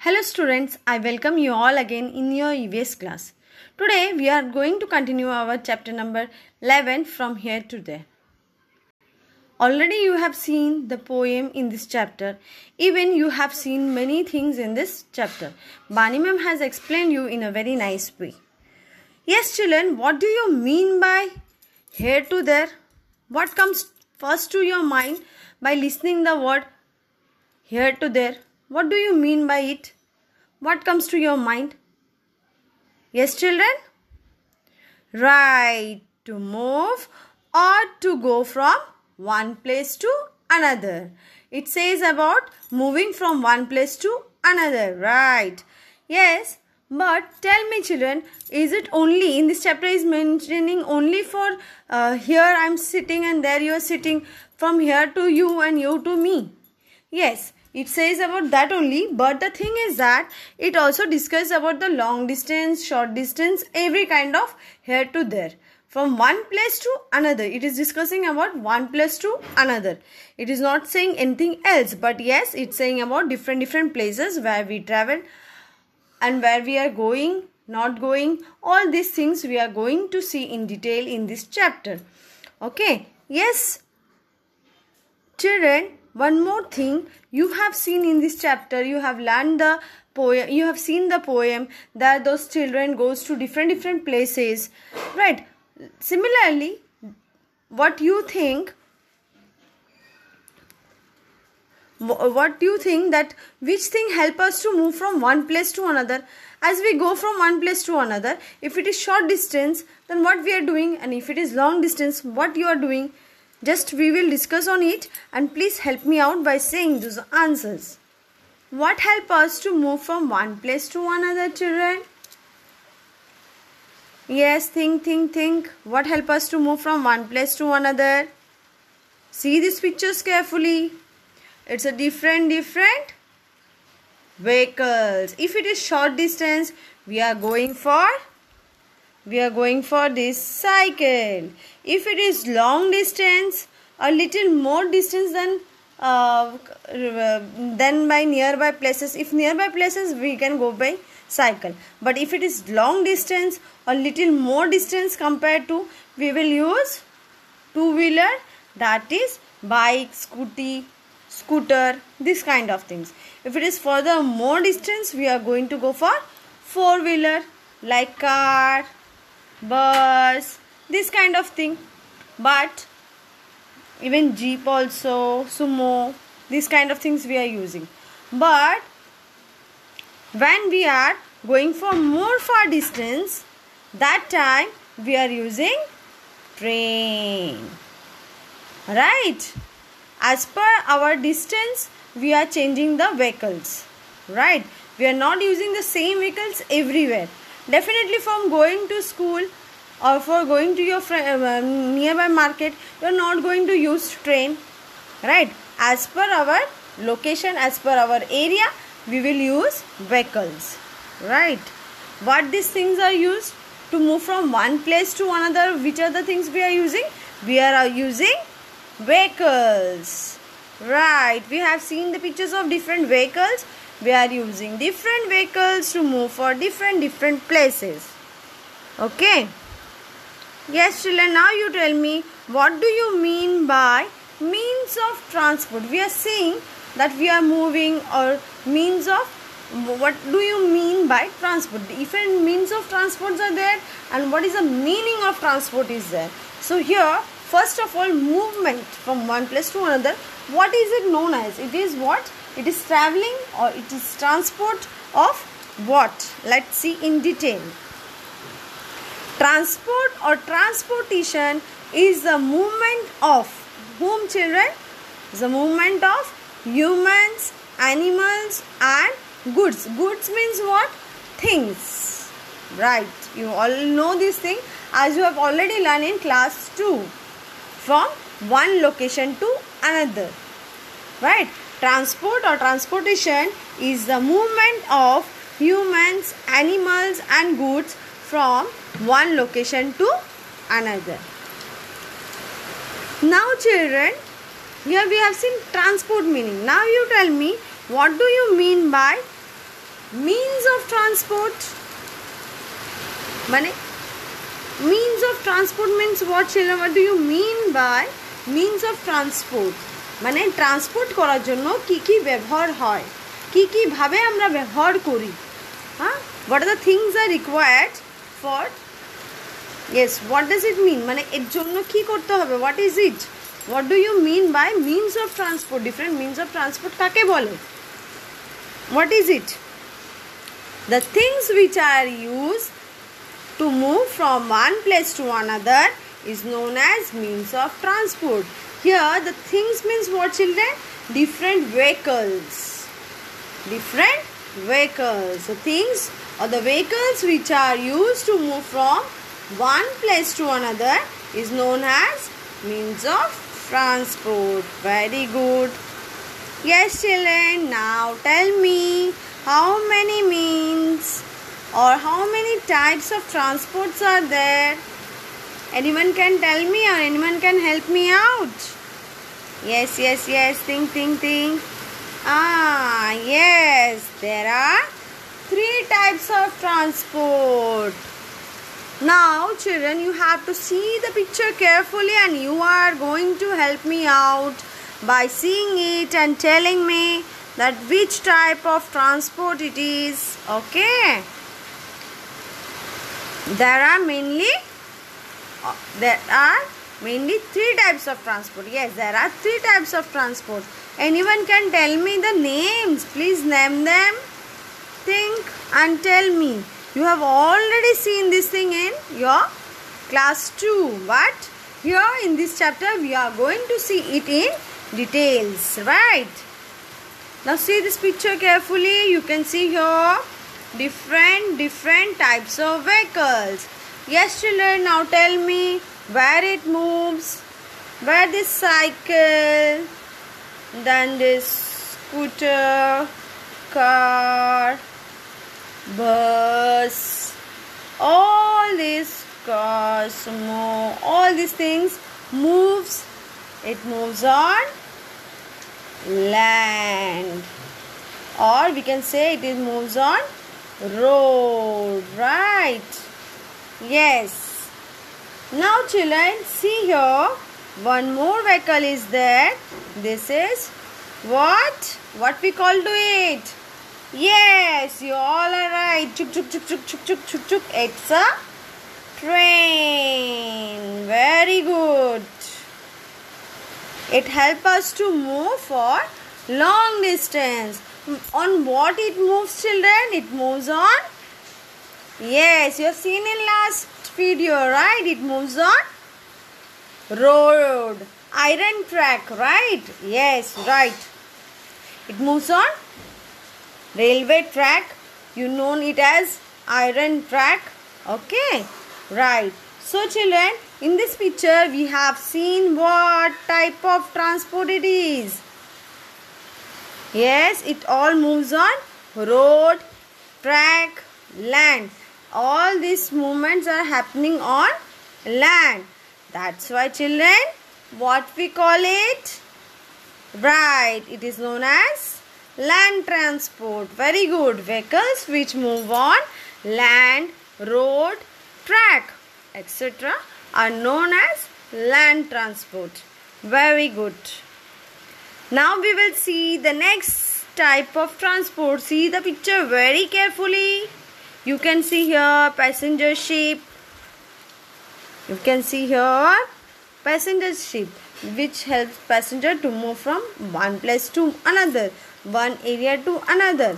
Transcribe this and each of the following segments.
Hello students, I welcome you all again in your EVS class. Today we are going to continue our chapter number 11 from here to there. Already you have seen the poem in this chapter. Even you have seen many things in this chapter. Bani ma'am has explained you in a very nice way. Yes children, what do you mean by here to there? What comes first to your mind by listening the word here to there? What do you mean by it? What comes to your mind? Yes, children? Right, to move or to go from one place to another. It says about moving from one place to another. Right. Yes, but tell me children, is it only, in this chapter is mentioning only for here I am sitting and there you are sitting, from here to you and you to me? Yes, it says about that only, but the thing is that it also discusses about the long distance, short distance, every kind of here to there. From one place to another. It is discussing about one place to another. It is not saying anything else, but yes, it's saying about different places where we travel and where we are going, not going. All these things we are going to see in detail in this chapter. Okay, yes, children. One more thing you have seen in this chapter, you have learned the poem, you have seen the poem that those children goes to different places, right? Similarly, what do you think that which thing help us to move from one place to another? As we go from one place to another, if it is short distance, then what we are doing, and if it is long distance, what you are doing? Just we will discuss on it, and please help me out by saying those answers. What help us to move from one place to another, children? Yes, think. What help us to move from one place to another? See these pictures carefully. It's a different vehicles. If it is short distance, we are going for this cycle. If it is long distance, a little more distance than by nearby places. If nearby places, we can go by cycle. But if it is long distance, a little more distance compared to, we will use two-wheeler, that is bike, scooter, this kind of things. If it is further more distance, we are going to go for four-wheeler, like car, bus, this kind of thing. But even jeep also, sumo, this kind of things we are using. But when we are going for more far distance, that time we are using train, right? As per our distance, we are changing the vehicles, right? We are not using the same vehicles everywhere. Definitely from going to school or for going to your nearby market, you are not going to use train, right? As per our location, as per our area, we will use vehicles, right? What these things are used to move from one place to another? Which are the things we are using? We are using vehicles, right? We have seen the pictures of different vehicles. We are using different vehicles to move for different places. Okay. Yes, children, now you tell me, what do you mean by means of transport? We are saying that we are moving, or means of, what do you mean by transport? Different means of transports are there, and what is the meaning of transport is there. So here, first of all, movement from one place to another. What is it known as? It is what? It is traveling, or it is transport of what? Let's see in detail. Transport or transportation is the movement of whom, children? The movement of humans, animals and goods. Goods means what? Things. Right. You all know this thing as you have already learned in class 2. From one location to another. Right. Transport or transportation is the movement of humans, animals and goods from one location to another. Now children, here we have seen transport meaning. Now you tell me, what do you mean by means of transport মানে means of transport means what children? What do you mean by means of transport? মানে transport করার জন্য কি কি ব্যবহার হয়, কি কি ভাবে আমরা ব্যবহার করি, হ্যাঁ, what are the things are required for, yes, what does it mean, মানে এর জন্য কি করতে হবে, what is it, what do you mean by means of transport? Different means of transport কাকে বলে? What is it? The things which are used to move from one place to another is known as means of transport. Here the things means what children? Different vehicles. Different vehicles. The things or the vehicles which are used to move from one place to another is known as means of transport. Very good. Yes children, now tell me how many means or how many types of transports are there? Anyone can tell me or anyone can help me out? Yes, yes, yes. Think, think, think. Yes. There are 3 types of transport. Now, children, you have to see the picture carefully and you are going to help me out by seeing it and telling me that which type of transport it is. Okay? There are mainly 3 types of transport. Yes, there are 3 types of transport. Anyone can tell me the names? Please name them. Think and tell me. You have already seen this thing in your class 2. But here in this chapter we are going to see it in details. Right? Now see this picture carefully. You can see here different types of vehicles. Yes children, now tell me where it moves, where this cycle, then this scooter, car, bus, all these cars, all these things moves. It moves on land, or we can say it moves on road, right? Yes. Now children, see here, one more vehicle is there. This is what we call to it? Yes, you all are right. Chuk chuk chuk chuk chuk chuk chuk chuk. It's a train. Very good. It helps us to move for long distance. On what it moves children? It moves on, yes, you have seen in last video, right? It moves on road, iron track, right? Yes, right. It moves on railway track. You know it as iron track. Okay, right. So children, in this picture we have seen what type of transport it is. Yes, it all moves on road, track, land. All these movements are happening on land. That's why children, what we call it? Right, it is known as land transport. Very good. Vehicles which move on land, road, track, etc. are known as land transport. Very good. Now we will see the next type of transport. See the picture very carefully. You can see here passenger ship. You can see here passenger ship, which helps passenger to move from one place to another, one area to another.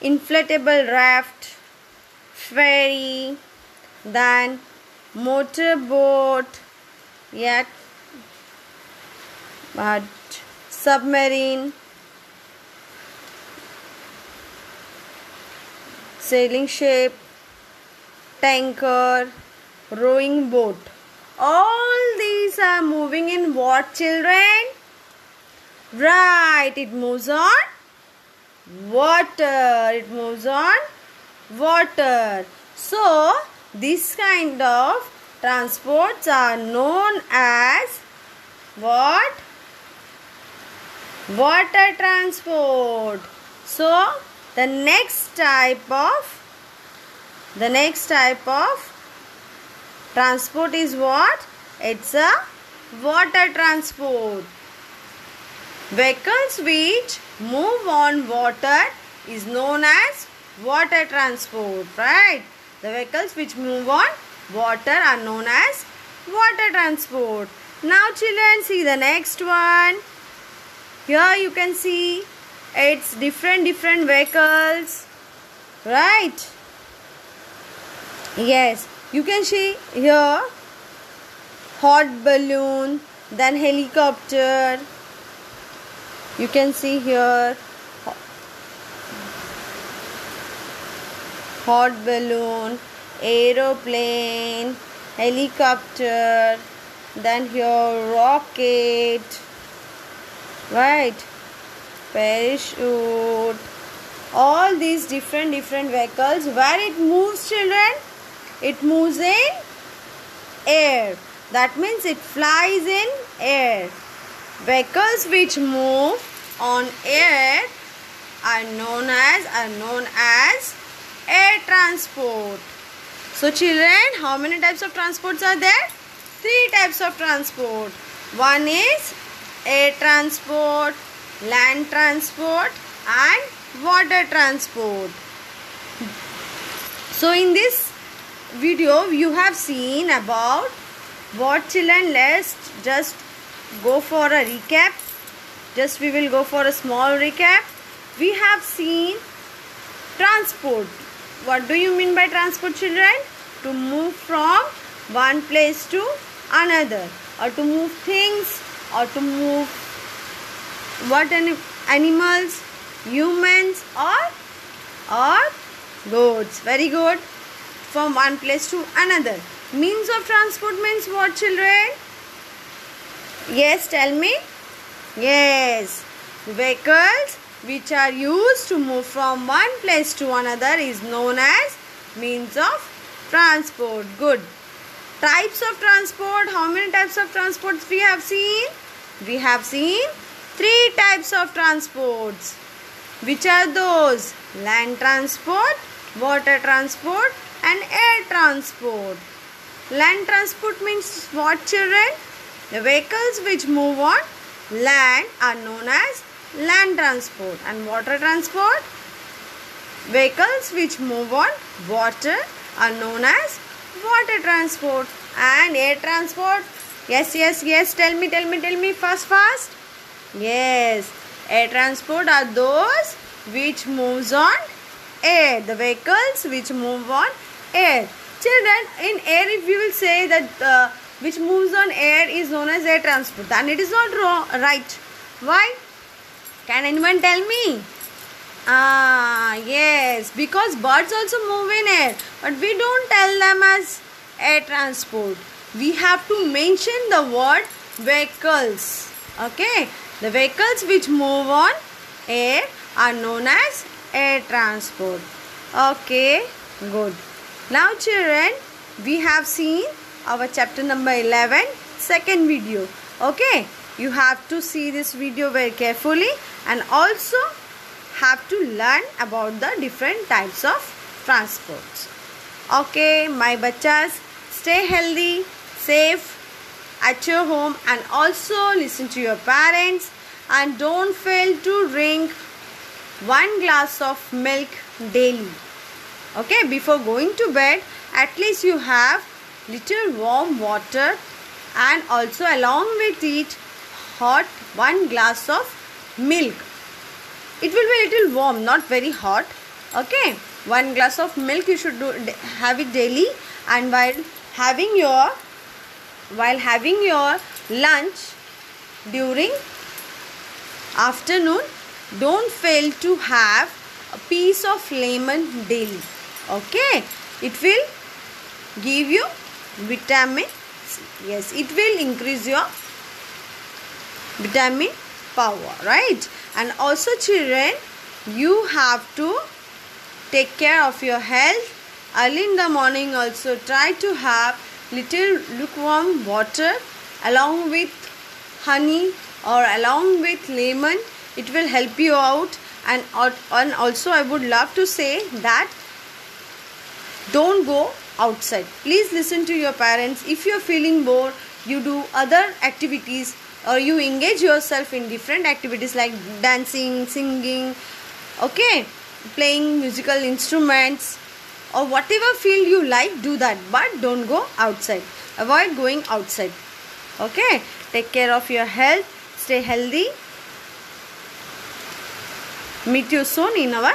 Inflatable raft, ferry, then motorboat, yacht, but submarine, sailing ship, tanker, rowing boat. All these are moving in what children? Right, it moves on water. It moves on water. So, this kind of transports are known as what? Water transport. So, The next type of transport is what? It's a water transport. Vehicles which move on water is known as water transport, right? The vehicles which move on water are known as water transport. Now children, see the next one. Here you can see it's different vehicles, right? Yes, you can see here hot balloon, then helicopter. You can see here hot balloon, aeroplane, helicopter, then here rocket, right? Parachute. All these different vehicles. Where it moves, children? It moves in air. That means it flies in air. Vehicles which move on air are known as air transport. So children, how many types of transports are there? 3 types of transport. One is air transport, land transport and water transport. So in this video you have seen about what, children? Let's just go for a recap. We will go for a small recap. We have seen transport. What do you mean by transport, children? To move from one place to another, or to move things, or to move what? Animals, humans or goods. Very good. From one place to another. Means of transport means what, children? Yes, tell me. Yes, vehicles which are used to move from one place to another is known as means of transport. Good. Types of transport. How many types of transports we have seen? We have seen 3 types of transports. Which are those? Land transport, water transport and air transport. Land transport means what, children? The vehicles which move on land are known as land transport. And water transport, vehicles which move on water are known as water transport. And air transport, yes, tell me fast. Yes, air transport are those which moves on air. The vehicles which move on air. Children, in air, if you will say that which moves on air is known as air transport, then it is not wrong, right? Why? Can anyone tell me? Yes, because birds also move in air, but we don't tell them as air transport. We have to mention the word vehicles. Okay, the vehicles which move on air are known as air transport. Okay, good. Now children, we have seen our chapter number 11, second video. Okay, you have to see this video very carefully and also have to learn about the different types of transports. Okay, my bachas, stay healthy, safe at your home and also listen to your parents and don't fail to drink 1 glass of milk daily. Okay, before going to bed, at least you have little warm water and also along with it hot 1 glass of milk. It will be little warm, not very hot. Okay, 1 glass of milk you should have it daily, and while having your lunch during afternoon, don't fail to have a piece of lemon daily. Okay, it will give you vitamin C. Yes, it will increase your vitamin power, right? And also children, you have to take care of your health. Early in the morning also try to have little lukewarm water along with honey or along with lemon. It will help you out. And also I would love to say that don't go outside. Please listen to your parents. If you're feeling bored, you do other activities, or you engage yourself in different activities like dancing, singing, okay, playing musical instruments, or whatever field you like, do that, but don't go outside. Avoid going outside. Okay, take care of your health, stay healthy. Meet you soon in our